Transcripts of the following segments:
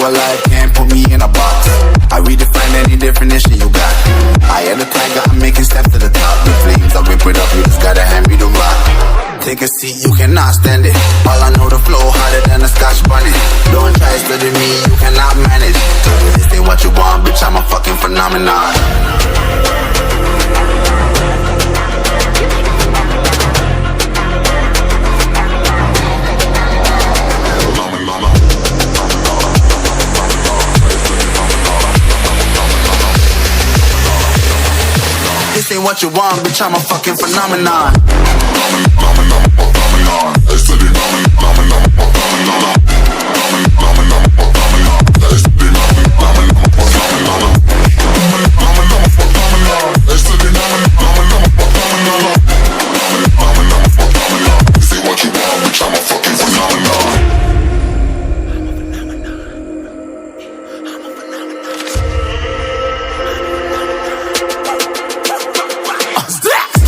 a life, can't put me in a box. I redefine any definition you got. I am the tiger, I'm making steps to the top. The flames, I whip it up, you just gotta hand me the rock. Take a seat, you cannot stand it. All I know, the flow harder than a Scotch bunny. Don't try studying me, you cannot manage. This ain't what you want, bitch, I'm a fucking phenomenon. This ain't what you want, bitch, I'm a fucking phenomenon.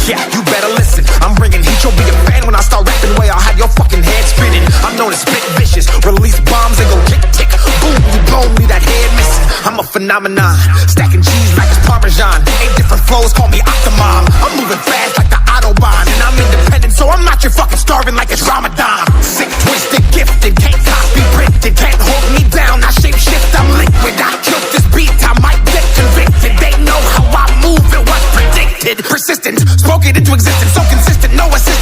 Yeah, you better listen. I'm bringing heat, you'll be a fan when I start rapping. Way I'll have your fucking head spinning. I'm known as spit vicious, release bombs and go tick tick. Boom, you blow me that head missing. I'm a phenomenon, stacking cheese like it's Parmesan. 8 different flows, call me Octomom. I'm moving fast like the Autobahn, and I'm independent, so I'm not your fucking starving like it's Ramadan. Sick, twisted, gifted, can't copy, printed, can't hold me down. I shape shift, I'm liquid. I killed this beat, I might get convicted. They know how I move, it was predicted. Persistent, spoke it into existence, so consistent, no assistance.